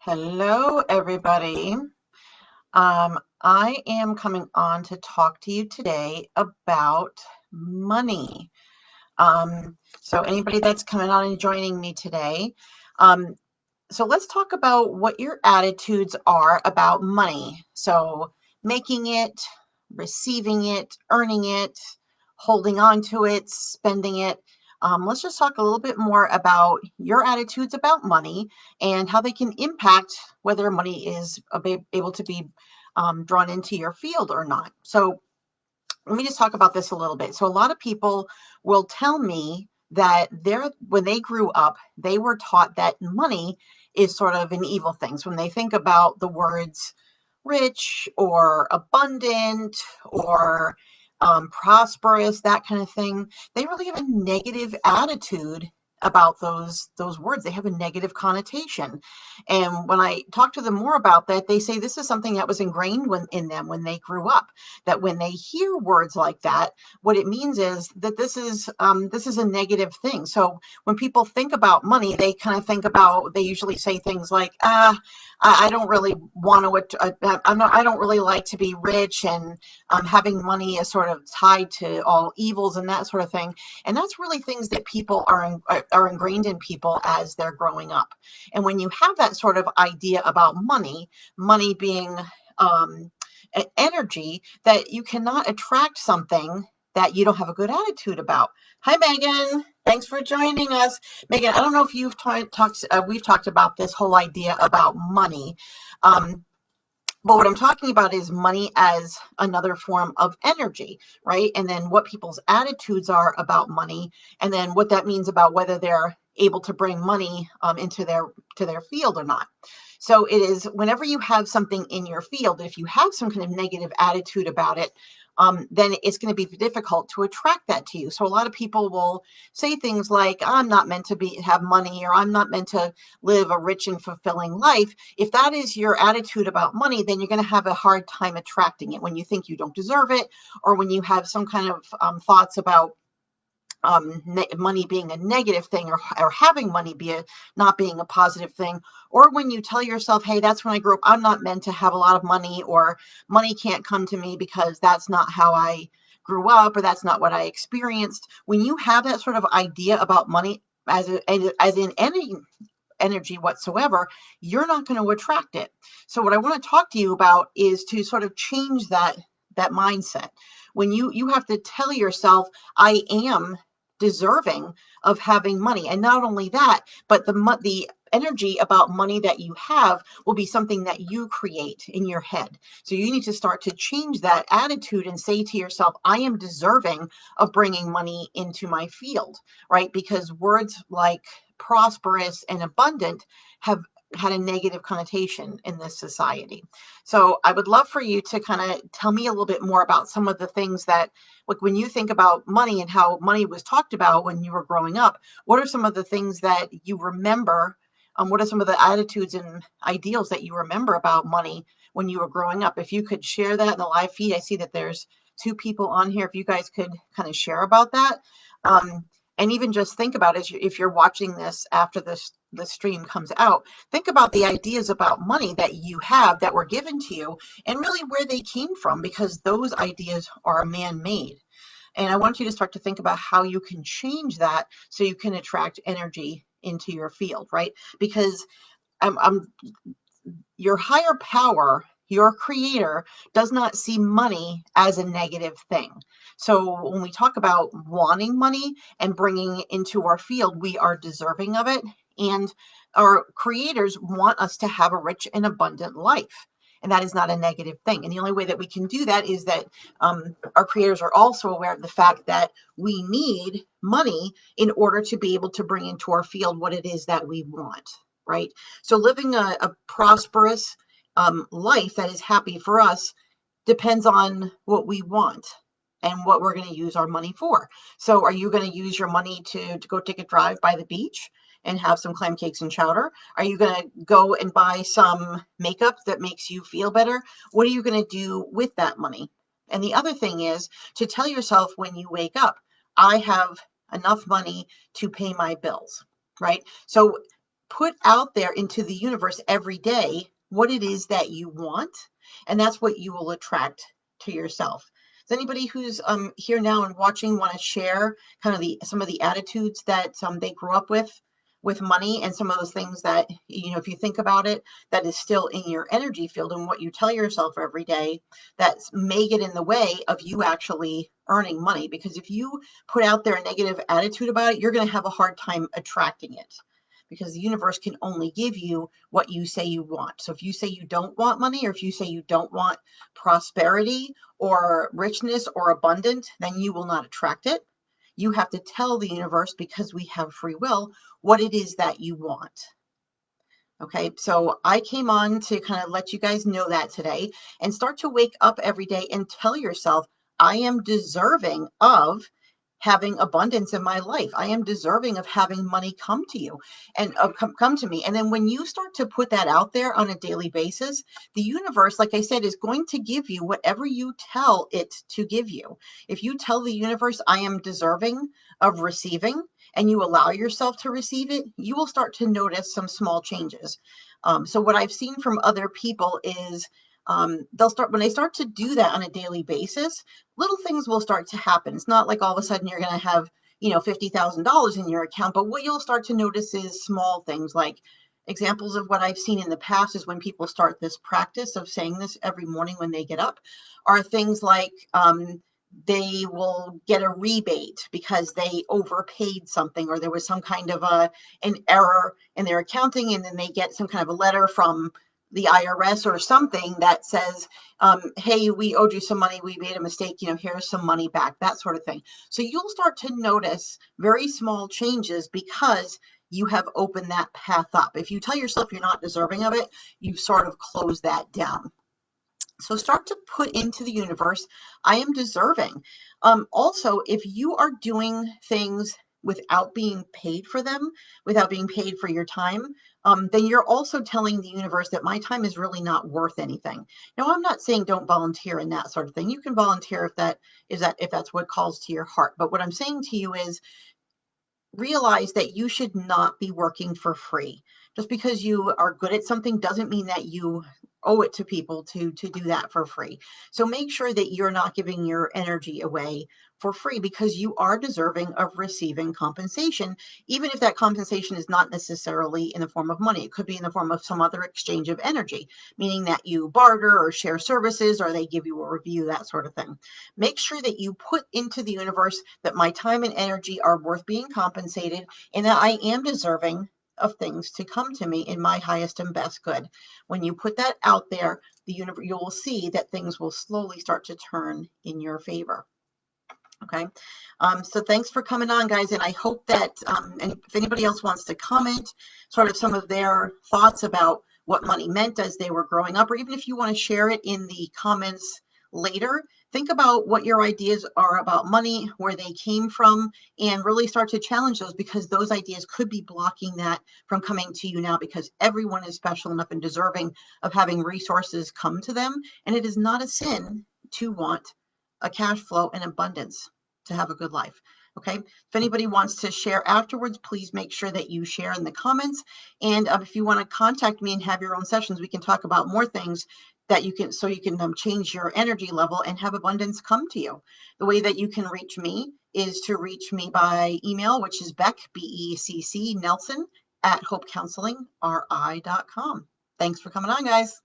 Hello, everybody. I am coming on to talk to you today about money. So anybody that's coming on and joining me today, um, so let's talk about what your attitudes are about money. So making it, receiving it, earning it, holding on to it, spending it. Let's just talk a little bit more about your attitudes about money and how they can impact whether money is able to be drawn into your field or not. So let me just talk about this a little bit. So a lot of people will tell me that when they grew up, they were taught that money is sort of an evil thing. So when they think about the words rich or abundant or prosperous, that kind of thing, they really have a negative attitude about those words. They have a negative connotation. And when I talk to them more about that, they say this is something that was ingrained in them when they grew up, that when they hear words like that, what it means is that this is a negative thing. So when people think about money, they kind of think about, they usually say things like, I don't really want to, I don't really like to be rich, and having money is sort of tied to all evils and that sort of thing. And that's really things that people are ingrained in people as they're growing up. And when you have that sort of idea about money being energy, that you cannot attract something that you don't have a good attitude about. Hi, Megan. Thanks for joining us. Megan, I don't know if we've talked about this whole idea about money. Um, but what I'm talking about is money as another form of energy, right? And then what people's attitudes are about money, and then what that means about whether they're able to bring money into their field or not. So it is whenever you have something in your field, if you have some kind of negative attitude about it, then it's going to be difficult to attract that to you. So a lot of people will say things like, "I'm not meant to have money," or "I'm not meant to live a rich and fulfilling life." If that is your attitude about money, then you're going to have a hard time attracting it when you think you don't deserve it, or when you have some kind of thoughts about money being a negative thing, or having money not being a positive thing, or when you tell yourself, hey, that's when I grew up, I'm not meant to have a lot of money, or money can't come to me because that's not how I grew up, or that's not what I experienced. When you have that sort of idea about money as in any energy whatsoever, you're not going to attract it. So what I want to talk to you about is to sort of change that mindset. When you have to tell yourself, I am deserving of having money. And not only that, but the energy about money that you have will be something that you create in your head. So you need to start to change that attitude and say to yourself, I am deserving of bringing money into my field, right? Because words like prosperous and abundant have had a negative connotation in this society. So I would love for you to kind of tell me a little bit more about some of the things that, like when you think about money and how money was talked about when you were growing up, what are some of the things that you remember? What are some of the attitudes and ideals that you remember about money when you were growing up? If you could share that in the live feed, I see that there's two people on here. If you guys could kind of share about that. Um, and even just think about it, if you're watching this after the stream comes out, think about the ideas about money that you have that were given to you, and really where they came from, because those ideas are man-made. And I want you to start to think about how you can change that so you can attract energy into your field, right? Because I'm your higher power, your creator, does not see money as a negative thing. So when we talk about wanting money and bringing it into our field, we are deserving of it. And our creators want us to have a rich and abundant life. And that is not a negative thing. And the only way that we can do that is that our creators are also aware of the fact that we need money in order to be able to bring into our field what it is that we want, right? So living a prosperous life that is happy for us depends on what we want and what we're going to use our money for. So are you going to use your money to go take a drive by the beach and have some clam cakes and chowder? Are you going to go and buy some makeup that makes you feel better? What are you going to do with that money? And the other thing is to tell yourself when you wake up, I have enough money to pay my bills, right? So put out there into the universe every day what it is that you want, and that's what you will attract to yourself. Does anybody who's here now and watching want to share kind of some of the attitudes that they grew up with money, and some of those things that, you know, if you think about it, that is still in your energy field and what you tell yourself every day that may get in the way of you actually earning money? Because if you put out there a negative attitude about it, you're going to have a hard time attracting it, because the universe can only give you what you say you want. So if you say you don't want money, or if you say you don't want prosperity or richness or abundance, then you will not attract it. You have to tell the universe, because we have free will, what it is that you want. Okay, so I came on to kind of let you guys know that today, and start to wake up every day and tell yourself, I am deserving of having abundance in my life. I am deserving of having money come to you and come to me. And then when you start to put that out there on a daily basis, the universe, like I said, is going to give you whatever you tell it to give you. If you tell the universe, I am deserving of receiving, and you allow yourself to receive it, you will start to notice some small changes. So what I've seen from other people is when they start to do that on a daily basis, little things will start to happen. It's not like all of a sudden you're going to have, you know, $50,000 in your account, but what you'll start to notice is small things. Like examples of what I've seen in the past is when people start this practice of saying this every morning when they get up, are things like they will get a rebate because they overpaid something, or there was some kind of an error in their accounting, and then they get some kind of a letter from the IRS or something that says, hey, we owed you some money, we made a mistake, you know, here's some money back, that sort of thing. So you'll start to notice very small changes because you have opened that path up. If you tell yourself you're not deserving of it, you've sort of closed that down. So start to put into the universe, I am deserving. Also, if you are doing things without being paid for them, without being paid for your time, then you're also telling the universe that my time is really not worth anything. Now, I'm not saying don't volunteer and that sort of thing. You can volunteer if that's what calls to your heart. But what I'm saying to you is, realize that you should not be working for free. Just because you are good at something doesn't mean that you owe it to people to do that for free. So make sure that you're not giving your energy away for free, because you are deserving of receiving compensation, even if that compensation is not necessarily in the form of money. It could be in the form of some other exchange of energy, meaning that you barter or share services, or they give you a review, that sort of thing. Make sure that you put into the universe that my time and energy are worth being compensated, and that I am deserving of things to come to me in my highest and best good. When you put that out there, the universe, you will see that things will slowly start to turn in your favor. Okay, so thanks for coming on, guys, and I hope that and if anybody else wants to comment sort of some of their thoughts about what money meant as they were growing up, or even if you want to share it in the comments later, think about what your ideas are about money, where they came from, and really start to challenge those, because those ideas could be blocking that from coming to you now, because everyone is special enough and deserving of having resources come to them, and it is not a sin to want a cash flow and abundance to have a good life. Okay, if anybody wants to share afterwards, please make sure that you share in the comments. And if you want to contact me and have your own sessions, we can talk about more things that you can, so you can change your energy level and have abundance come to you. The way that you can reach me is to reach me by email, which is Beck, BECC Nelson @hopecounselingri.com. Thanks for coming on, guys.